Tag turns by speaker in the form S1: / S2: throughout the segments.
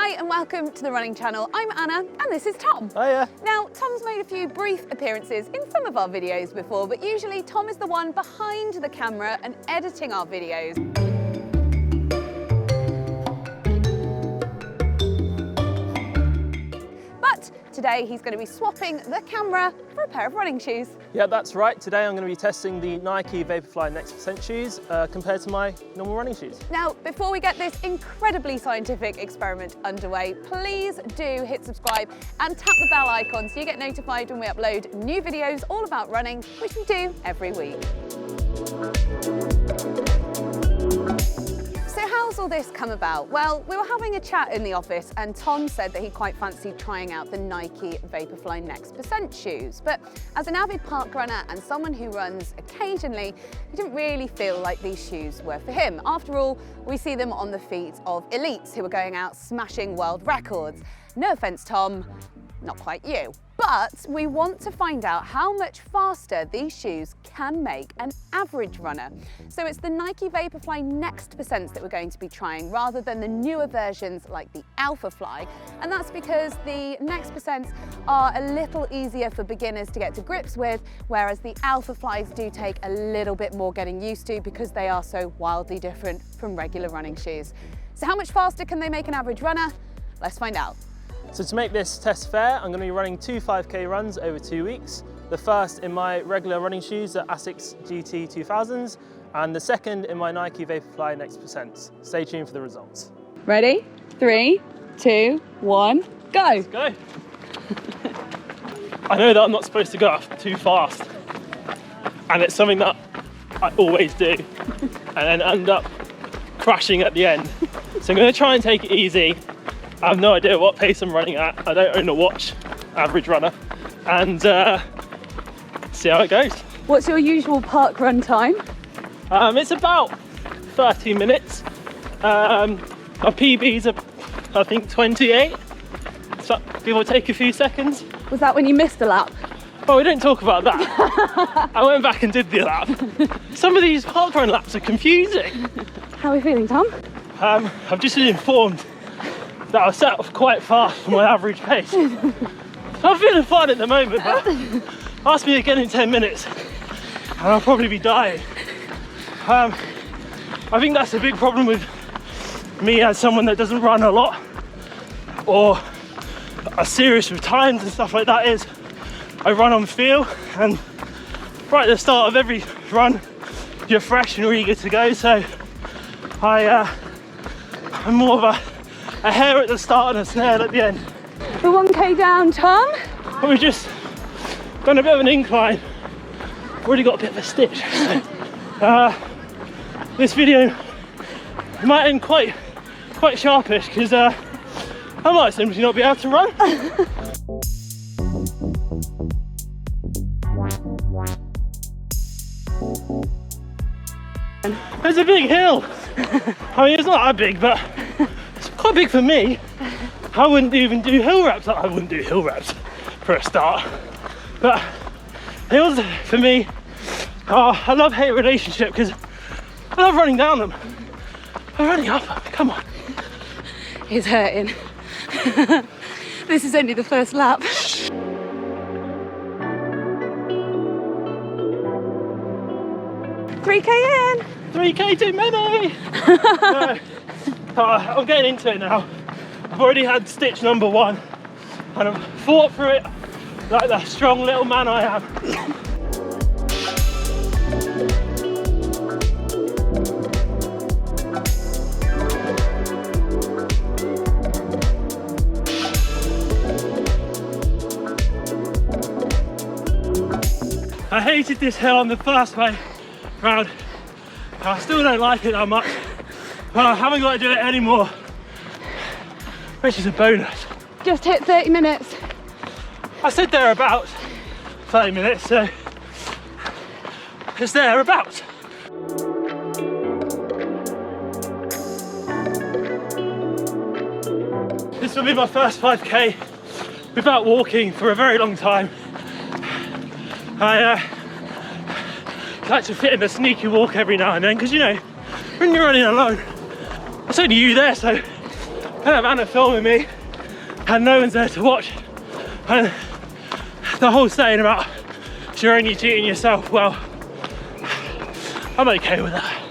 S1: Hi and welcome to the running channel. I'm Anna and this is Tom.
S2: Hiya.
S1: Now, Tom's made a few brief appearances in some of our videos before, but usually Tom is the one behind the camera and editing our videos. But today he's going to be swapping the camera for a pair of running shoes.
S2: Yeah, that's right. Today I'm going to be testing the Nike Vaporfly NEXT shoes compared to my normal running shoes.
S1: Now, before we get this incredibly scientific experiment underway, please do hit subscribe and tap the bell icon so you get notified when we upload new videos all about running, which we do every week. So how's all this come about? Well, we were having a chat in the office and Tom said that he quite fancied trying out the Nike Vaporfly NEXT shoes. But as an avid park runner and someone who runs occasionally, he didn't really feel like these shoes were for him. After all, we see them on the feet of elites who are going out smashing world records. No offense, Tom, not quite you. But we want to find out how much faster these shoes can make an average runner. So it's the Nike Vaporfly NEXT that we're going to be trying rather than the newer versions like the Alphafly. And that's because the NEXT are a little easier for beginners to get to grips with, whereas the Alphaflys do take a little bit more getting used to because they are so wildly different from regular running shoes. So how much faster can they make an average runner? Let's find out.
S2: So to make this test fair, I'm going to be running two 5K runs over 2 weeks. The first in my regular running shoes, the Asics GT 2000s, and the second in my Nike Vaporfly NEXT. Stay tuned for the results.
S1: Ready? 3, 2, 1, go!
S2: Let's go. I know that I'm not supposed to go up too fast, and it's something that I always do, and then end up crashing at the end. So I'm going to try and take it easy. I have no idea what pace I'm running at. I don't own a watch, average runner, and see how it goes.
S1: What's your usual park run time?
S2: It's about 30 minutes. My PBs are, I think, 28. So people take a few seconds.
S1: Was that when you missed a lap?
S2: Oh, we don't talk about that. I went back and did the lap. Some of these park run laps are confusing.
S1: How are we feeling, Tom?
S2: I've just been informed that I set off quite fast for my average pace. I'm feeling fine at the moment, but ask me again in 10 minutes and I'll probably be dying. I think that's a big problem with me as someone that doesn't run a lot or are serious with times and stuff like that is I run on feel, and right at the start of every run you're fresh and you're eager to go, so I'm more of a hair at the start and a snail at the end.
S1: The 1K down, Tom.
S2: We've just done a bit of an incline. Already got a bit of a stitch. So, this video might end quite sharpish because I might simply not be able to run. There's a big hill. I mean, it's not that big, but it's quite big for me. I wouldn't even do hill reps. I wouldn't do hill reps for a start. But hills for me are a love-hate relationship because I love running down them. I'm running up them, come on.
S1: It's hurting. This is only the first lap. $3K in.
S2: 3K too many. I'm getting into it now. I've already had stitch number 1 and I've fought through it like the strong little man I am. I hated this hill on the first way round. I still don't like it that much, but I haven't got to do it anymore, which is a bonus.
S1: Just hit 30 minutes.
S2: I said thereabouts 30 minutes, so it's thereabouts. This will be my first 5K without walking for a very long time. I like to fit in a sneaky walk every now and then because, you know, when you're running alone, it's only you there, so I have Anna filming me and no one's there to watch, and the whole saying about you're only cheating yourself, well, I'm okay with that.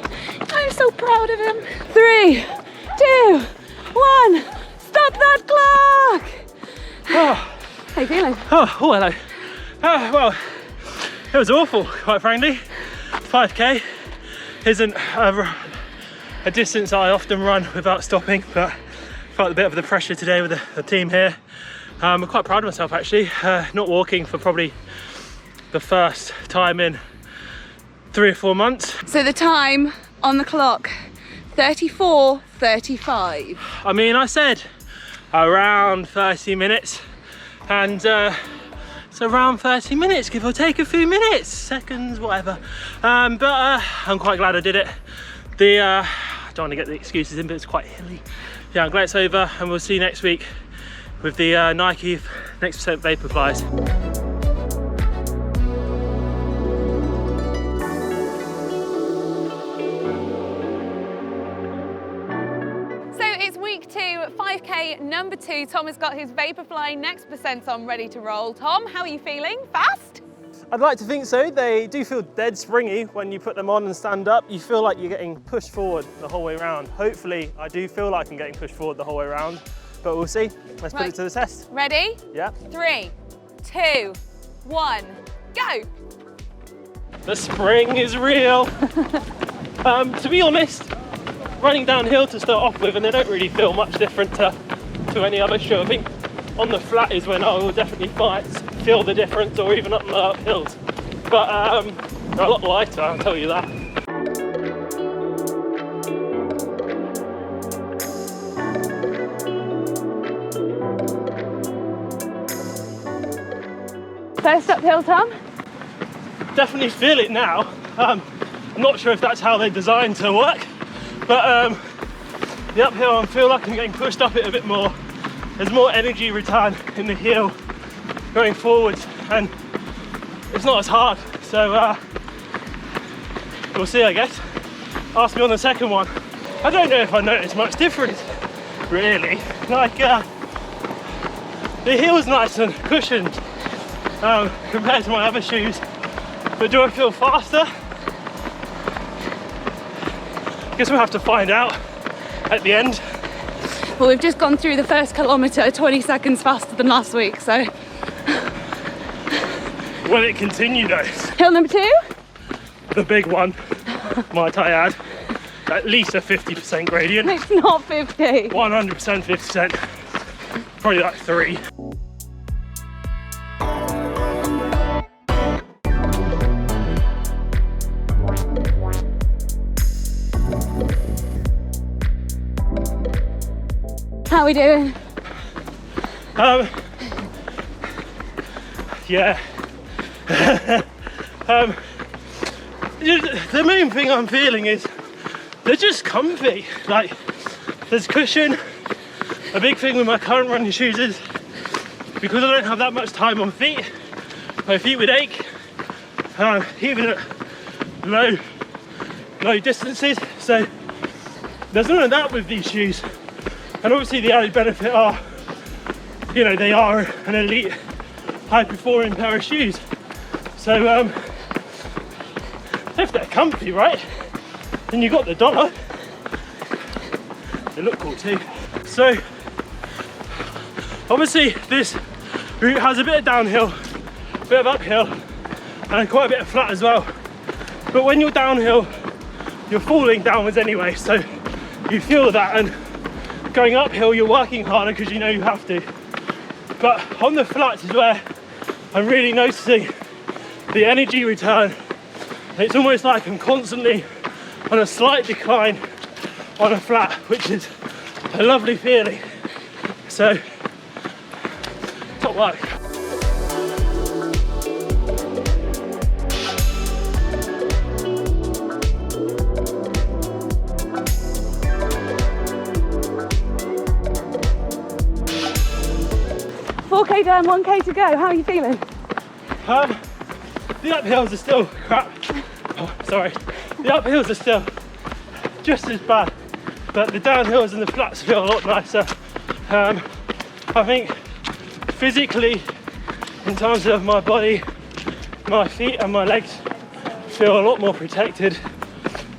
S1: I'm so proud of him. 3, 2, 1, stop that clock!
S2: Oh.
S1: How you feeling?
S2: Oh, hello. Well, it was awful, quite frankly. 5k isn't a distance I often run without stopping, but felt a bit of the pressure today with the team here. I'm quite proud of myself actually, not walking for probably the first time in 3 or 4 months.
S1: So the time on the clock, 34:35.
S2: I mean, I said around 30 minutes, and it's around 30 minutes, give or take a few minutes, seconds, whatever. But I'm quite glad I did it. I don't want to get the excuses in, but it's quite hilly. Yeah, I'm glad it's over, and we'll see you next week with the Nike Next Vaporflies.
S1: Week 2, 5k number 2. Tom has got his Vaporfly Next percents on, ready to roll. Tom, how are you feeling? Fast?
S2: I'd like to think so. They do feel dead springy when you put them on and stand up. You feel like you're getting pushed forward the whole way around. Hopefully, I do feel like I'm getting pushed forward the whole way around, but we'll see. Let's put it to the test.
S1: Ready?
S2: Yeah. 3,
S1: 2, 1, go!
S2: The spring is real. To be honest, running downhill to start off with, and they don't really feel much different to any other shoe. I think on the flat is when I will definitely feel the difference, or even up the hills. But they're a lot lighter, I'll tell you that.
S1: First uphill, Tom?
S2: Definitely feel it now. I'm not sure if that's how they're designed to work, but the uphill I feel like I'm getting pushed up it a bit more. There's more energy return in the heel going forwards, and it's not as hard, so we'll see, I guess. Ask me on the second one. I don't know if I noticed much difference, really. Like, the heel's nice and cushioned compared to my other shoes, but do I feel faster? I guess we'll have to find out at the end.
S1: Well, we've just gone through the first kilometre 20 seconds faster than last week, so.
S2: Will it continue though?
S1: Hill number 2?
S2: The big one, might I add. At least a 50% gradient.
S1: It's not 50.
S2: 100% 50%. Probably like 3.
S1: How are we doing?
S2: Yeah. The main thing I'm feeling is they're just comfy. Like, there's cushion. A big thing with my current running shoes is because I don't have that much time on feet, my feet would ache, even at low distances. So there's none of that with these shoes. And obviously the added benefit are, you know, they are an elite high-performing pair of shoes. So if they're comfy, right, then you got the dollar. They look cool too. So obviously this route has a bit of downhill, a bit of uphill, and quite a bit of flat as well. But when you're downhill, you're falling downwards anyway, so you feel that, and going uphill you're working harder because you know you have to. But on the flats is where I'm really noticing the energy return. It's almost like I'm constantly on a slight decline on a flat, which is a lovely feeling. So, top work.
S1: $4K down, 1K to go. How are you feeling?
S2: The uphills are still crap. Oh, sorry. The uphills are still just as bad, but the downhills and the flats feel a lot nicer. I think physically, in terms of my body, my feet and my legs feel a lot more protected,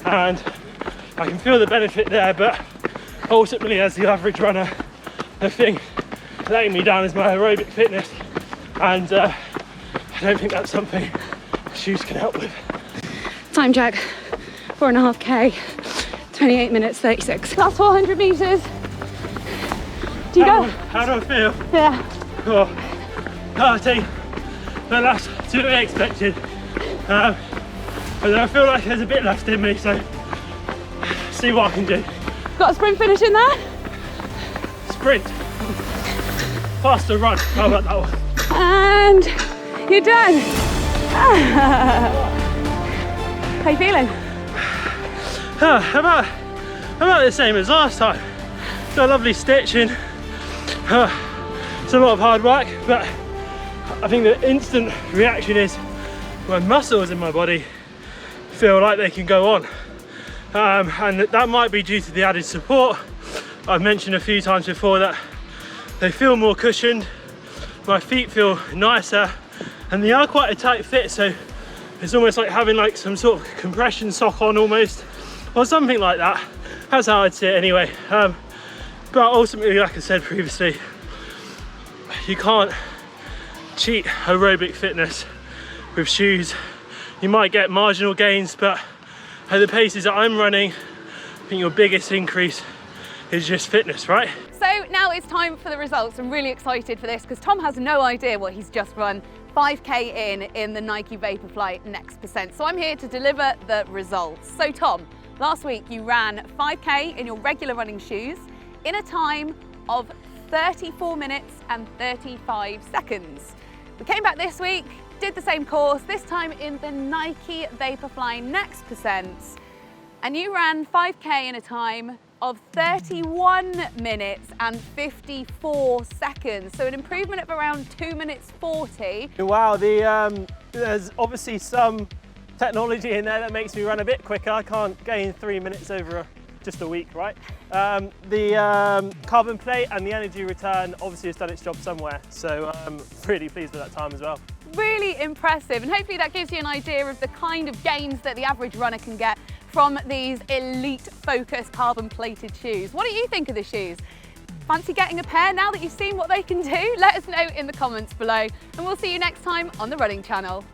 S2: and I can feel the benefit there, but ultimately as the average runner, the thing letting me down is my aerobic fitness, and I don't think that's something shoes can help with.
S1: Time check, 4.5k, 28 minutes 36. Last 400 meters. Do you go?
S2: How do I feel?
S1: Yeah.
S2: Oh, I think the last 2 I expected, but I feel like there's a bit left in me, so see what I can do.
S1: Got a sprint finish in there?
S2: Sprint. Faster run. How about that one?
S1: And you're done. How you feeling?
S2: About the same as last time. Got a lovely stitch in. It's a lot of hard work, but I think the instant reaction is when muscles in my body feel like they can go on. And that might be due to the added support. I've mentioned a few times before that they feel more cushioned, my feet feel nicer, and they are quite a tight fit, so it's almost like having like some sort of compression sock on almost, or something like that. That's how I'd see it anyway. But ultimately, like I said previously, you can't cheat aerobic fitness with shoes. You might get marginal gains, but at the paces that I'm running, I think your biggest increase is just fitness, right?
S1: So now it's time for the results. I'm really excited for this because Tom has no idea what he's just run 5k in the Nike Vaporfly NEXT %. So I'm here to deliver the results. So Tom, last week you ran 5k in your regular running shoes in a time of 34 minutes and 35 seconds. We came back this week, did the same course, this time in the Nike Vaporfly NEXT %, and you ran 5k in a time of 31 minutes and 54 seconds. So an improvement of around 2 minutes 40.
S2: Wow, there's obviously some technology in there that makes me run a bit quicker. I can't gain 3 minutes over just a week, right? The carbon plate and the energy return obviously has done its job somewhere. So I'm really pleased with that time as well.
S1: Really impressive, and hopefully that gives you an idea of the kind of gains that the average runner can get from these elite focus carbon plated shoes. What do you think of the shoes? Fancy getting a pair now that you've seen what they can do? Let us know in the comments below, and we'll see you next time on the Running Channel.